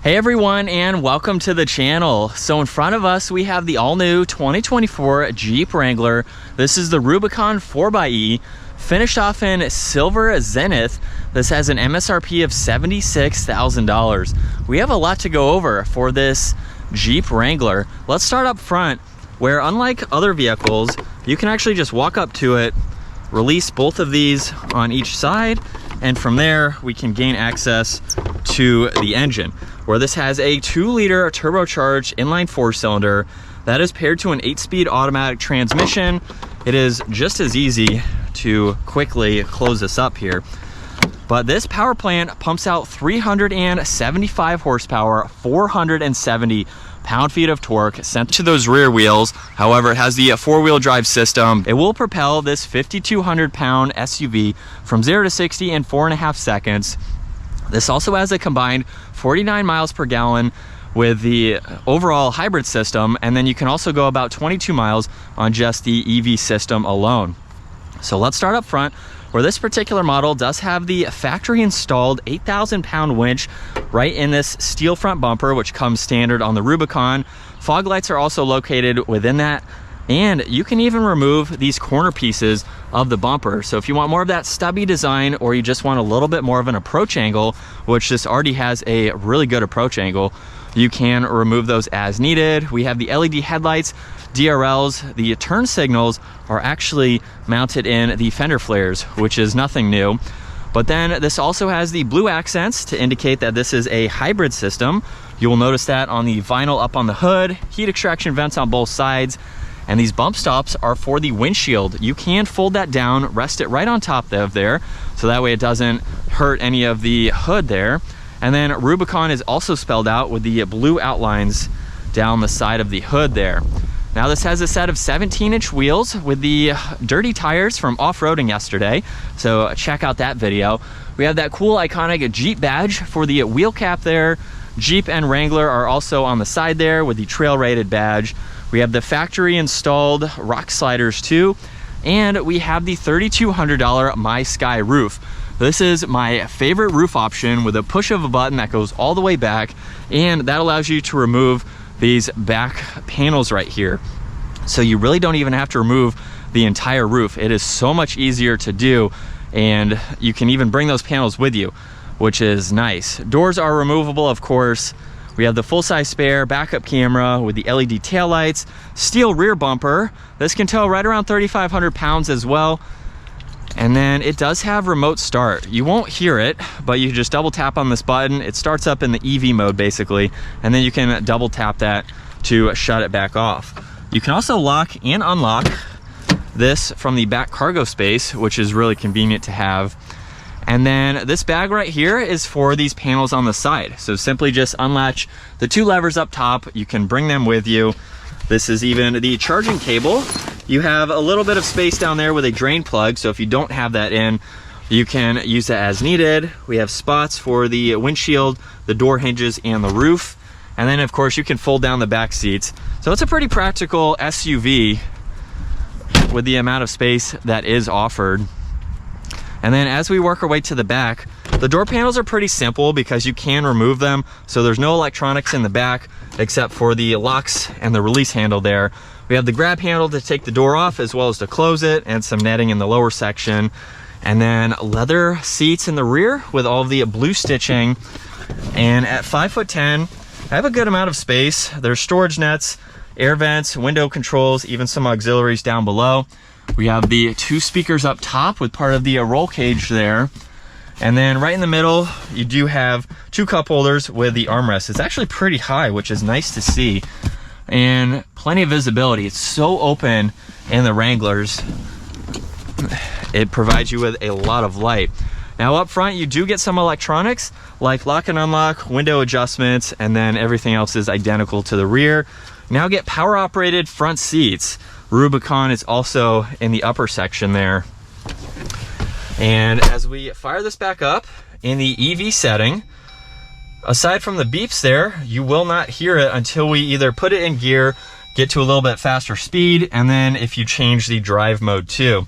Hey everyone, and welcome to the channel. So in front of us we have the all-new 2024 Jeep Wrangler. This is the Rubicon 4xE, finished off in silver zenith. This has an MSRP of $76,000. We have a lot to go over for this Jeep Wrangler. Let's start up front, where unlike other vehicles, you can actually just walk up to it, release both of these on each side, and from there we can gain access to the engine, where this has a 2-liter turbocharged inline 4-cylinder that is paired to an 8-speed automatic transmission. It is just as easy to quickly close this up here. But this power plant pumps out 375 horsepower, 470 pound-feet of torque sent to those rear wheels. However, it has the 4-wheel drive system. It will propel this 5,200-pound SUV from 0 to 60 in 4.5 seconds. This also has a combined 49 miles per gallon with the overall hybrid system, and then you can also go about 22 miles on just the EV system alone. So let's start up front, where this particular model does have the factory installed 8,000-pound winch right in this steel front bumper, which comes standard on the Rubicon. Fog lights are also located within that, and you can even remove these corner pieces of the bumper. So if you want more of that stubby design, or you just want a little bit more of an approach angle, which this already has a really good approach angle, you can remove those as needed. We have the LED headlights, DRLs. The turn signals are actually mounted in the fender flares, which is nothing new. But then this also has the blue accents to indicate that this is a hybrid system. You will notice that on the vinyl up on the hood, heat extraction vents on both sides, and these bump stops are for the windshield. You can fold that down, rest it right on top of there, so that way it doesn't hurt any of the hood there. And then Rubicon is also spelled out with the blue outlines down the side of the hood there. Now this has a set of 17-inch wheels with the dirty tires from off-roading yesterday, so check out that video. We have that cool iconic Jeep badge for the wheel cap there. Jeep and Wrangler are also on the side there with the trail rated badge. We have the factory installed rock sliders too, and we have the $3,200 My Sky roof. This is my favorite roof option, with a push of a button that goes all the way back, and that allows you to remove these back panels right here. So you really don't even have to remove the entire roof. It is so much easier to do, and you can even bring those panels with you, which is nice. Doors are removable, of course. We have the full-size spare backup camera with the LED taillights, steel rear bumper. This can tow right around 3,500 pounds as well. And then it does have remote start. You won't hear it, but you just double tap on this button. It starts up in the EV mode basically, and then you can double tap that to shut it back off. You can also lock and unlock this from the back cargo space, which is really convenient to have. And then this bag right here is for these panels on the side. So simply just unlatch the 2 levers up top. You can bring them with you. This is even the charging cable. You have a little bit of space down there with a drain plug, so if you don't have that in, you can use that as needed. We have spots for the windshield, the door hinges, and the roof. And then of course you can fold down the back seats. So it's a pretty practical SUV with the amount of space that is offered. And then as we work our way to the back, the door panels are pretty simple because you can remove them. So there's no electronics in the back except for the locks and the release handle there. We have the grab handle to take the door off as well as to close it, and some netting in the lower section. And then leather seats in the rear with all of the blue stitching. And at 5'10", I have a good amount of space. There's storage nets, air vents, window controls, even some auxiliaries down below. We have the 2 speakers up top with part of the roll cage there. And then right in the middle, you do have 2 cup holders with the armrest. It's actually pretty high, which is nice to see. And plenty of visibility. It's so open in the Wranglers. It provides you with a lot of light. Now up front, you do get some electronics like lock and unlock, window adjustments, and then everything else is identical to the rear. Now get power operated front seats. Rubicon is also in the upper section there. And as we fire this back up in the EV setting, aside from the beeps there, you will not hear it until we either put it in gear, get to a little bit faster speed, and then if you change the drive mode too.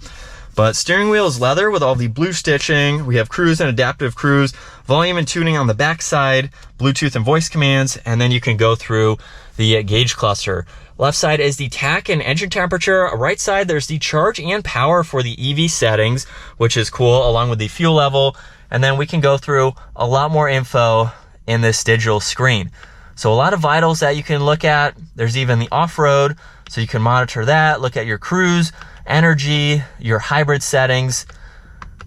But steering wheel is leather with all the blue stitching. We have cruise and adaptive cruise, volume and tuning on the back side, Bluetooth and voice commands, and then you can go through the gauge cluster. Left side is the tach and engine temperature. Right side, there's the charge and power for the EV settings, which is cool, along with the fuel level. And then we can go through a lot more info in this digital screen. So a lot of vitals that you can look at. There's even the off-road, so you can monitor that, look at your cruise, energy, your hybrid settings.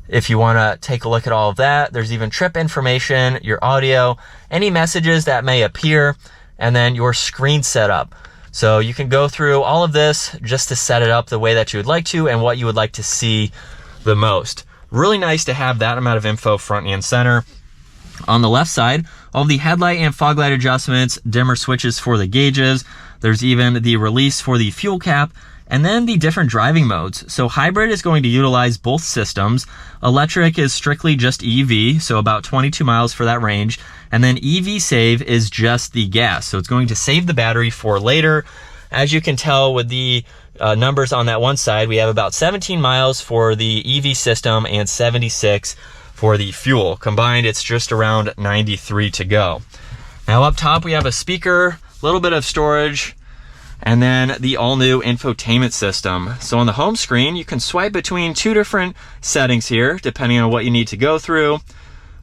If you want to take a look at all of that, there's even trip information, your audio, any messages that may appear, and then your screen setup. So you can go through all of this just to set it up the way that you would like to and what you would like to see the most. Really nice to have that amount of info front and center. On the left side, all the headlight and fog light adjustments, dimmer switches for the gauges. There's even the release for the fuel cap, and then the different driving modes. So hybrid is going to utilize both systems. Electric is strictly just EV, so about 22 miles for that range. And then EV save is just the gas. So it's going to save the battery for later. As you can tell with the numbers on that one side, we have about 17 miles for the EV system and 76 for the fuel. Combined, it's just around 93 to go. Now up top, we have a speaker, a little bit of storage, and then the all-new infotainment system. So on the home screen, you can swipe between two different settings here, depending on what you need to go through.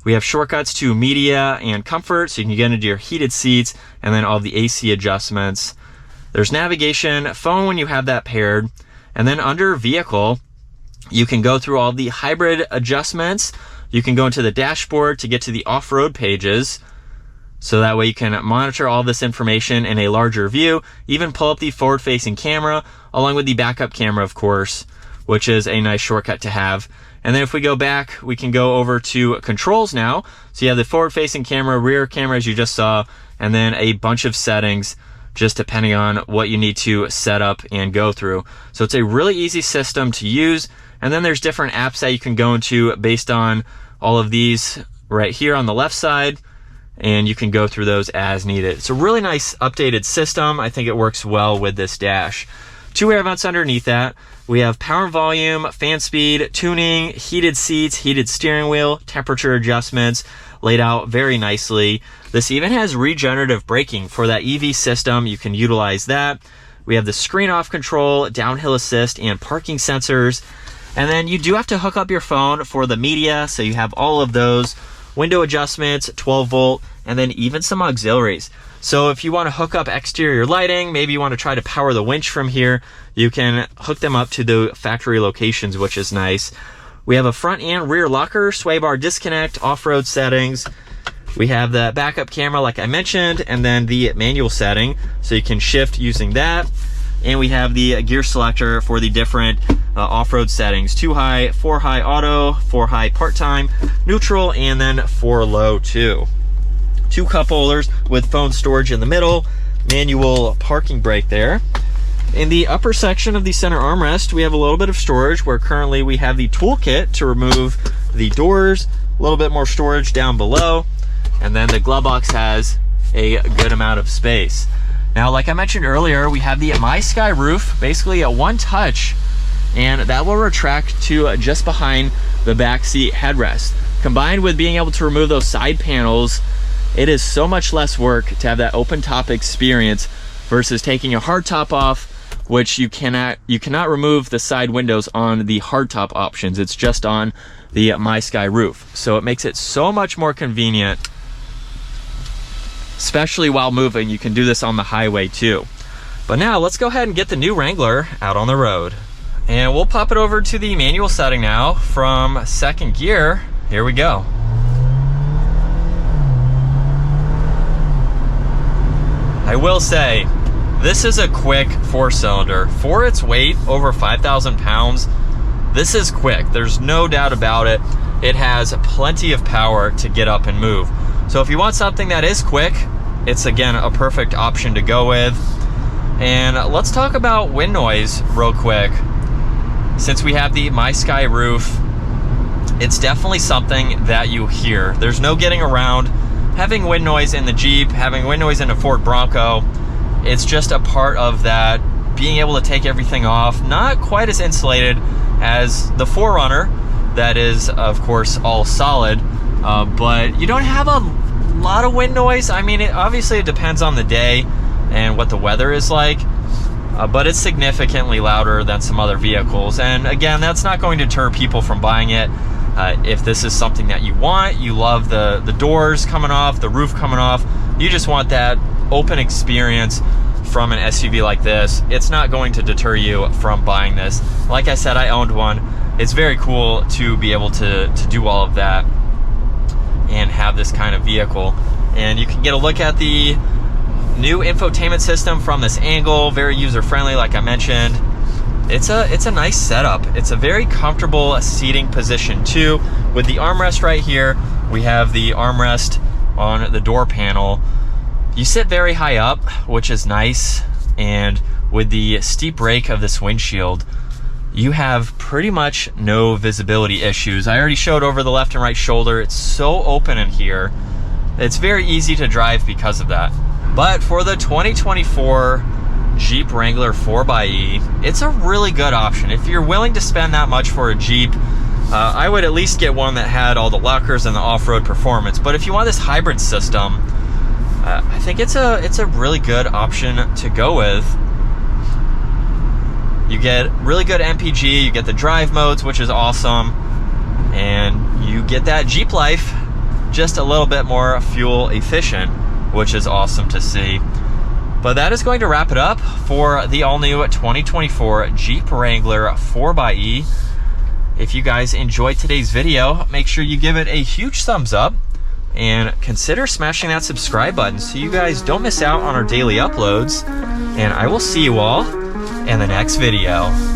We have shortcuts to media and comfort, so you can get into your heated seats, and then all the AC adjustments. There's navigation, phone when you have that paired, and then under vehicle, you can go through all the hybrid adjustments. You can go into the dashboard to get to the off-road pages. So that way you can monitor all this information in a larger view, even pull up the forward-facing camera, along with the backup camera, of course, which is a nice shortcut to have. And then if we go back, we can go over to controls now. So you have the forward-facing camera, rear camera, as you just saw, and then a bunch of settings, just depending on what you need to set up and go through. So it's a really easy system to use. And then there's different apps that you can go into based on all of these right here on the left side, and you can go through those as needed. It's a really nice updated system. I think it works well with this dash. Two air vents underneath that. We have power and volume, fan speed, tuning, heated seats, heated steering wheel, temperature adjustments laid out very nicely. This even has regenerative braking for that EV system. You can utilize that. We have the screen off control, downhill assist, and parking sensors. And then you do have to hook up your phone for the media, so you have all of those. Window adjustments, 12 volt, and then even some auxiliaries. So if you want to hook up exterior lighting, maybe you want to try to power the winch from here, you can hook them up to the factory locations, which is nice. We have a front and rear locker, sway bar disconnect, off-road settings. We have the backup camera, like I mentioned, and then the manual setting, so you can shift using that. And we have the gear selector for the different off-road settings. 2 high, 4 high auto, 4 high part-time, neutral, and then 4 low too. 2 cup holders with phone storage in the middle, manual parking brake there. In the upper section of the center armrest, we have a little bit of storage where currently we have the toolkit to remove the doors, a little bit more storage down below, and then the glove box has a good amount of space. Now, like I mentioned earlier, we have the My Sky roof, basically a one touch, and that will retract to just behind the back seat headrest. Combined with being able to remove those side panels, it is so much less work to have that open top experience versus taking a hard top off, which you cannot remove the side windows on the hard top options. It's just on the My Sky roof. So it makes it so much more convenient, especially while moving. You can do this on the highway too. But now let's go ahead and get the new Wrangler out on the road. And we'll pop it over to the manual setting now from second gear. Here we go. I will say, this is a quick 4-cylinder. For its weight, over 5,000 pounds, this is quick. There's no doubt about it. It has plenty of power to get up and move. So if you want something that is quick, it's again a perfect option to go with. And let's talk about wind noise real quick. Since we have the My Sky roof, it's definitely something that you hear. There's no getting around having wind noise in the Jeep, having wind noise in a Ford Bronco. It's just a part of that, being able to take everything off. Not quite as insulated as the 4Runner, that is of course all solid, but you don't have a lot of wind noise. I mean, obviously it depends on the day and what the weather is like, but it's significantly louder than some other vehicles. And again, that's not going to deter people from buying it. If this is something that you want, you love the doors coming off, the roof coming off, you just want that open experience from an SUV like this, it's not going to deter you from buying this. Like I said, I owned one. It's very cool to be able to do all of that and have this kind of vehicle. And you can get a look at the new infotainment system from this angle. Very user-friendly, like I mentioned. It's a nice setup. It's a very comfortable seating position too. With the armrest right here, we have the armrest on the door panel. You sit very high up, which is nice, and with the steep rake of this windshield, you have pretty much no visibility issues. I already showed over the left and right shoulder. It's so open in here. It's very easy to drive because of that. But for the 2024 Jeep Wrangler 4xE, it's a really good option. If you're willing to spend that much for a Jeep, I would at least get one that had all the lockers and the off-road performance. But if you want this hybrid system, I think it's a really good option to go with. You get really good MPG, you get the drive modes, which is awesome, and you get that Jeep life just a little bit more fuel efficient, which is awesome to see. But that is going to wrap it up for the all-new 2024 Jeep Wrangler 4xE. If you guys enjoyed today's video, make sure you give it a huge thumbs up and consider smashing that subscribe button so you guys don't miss out on our daily uploads. And I will see you all in the next video.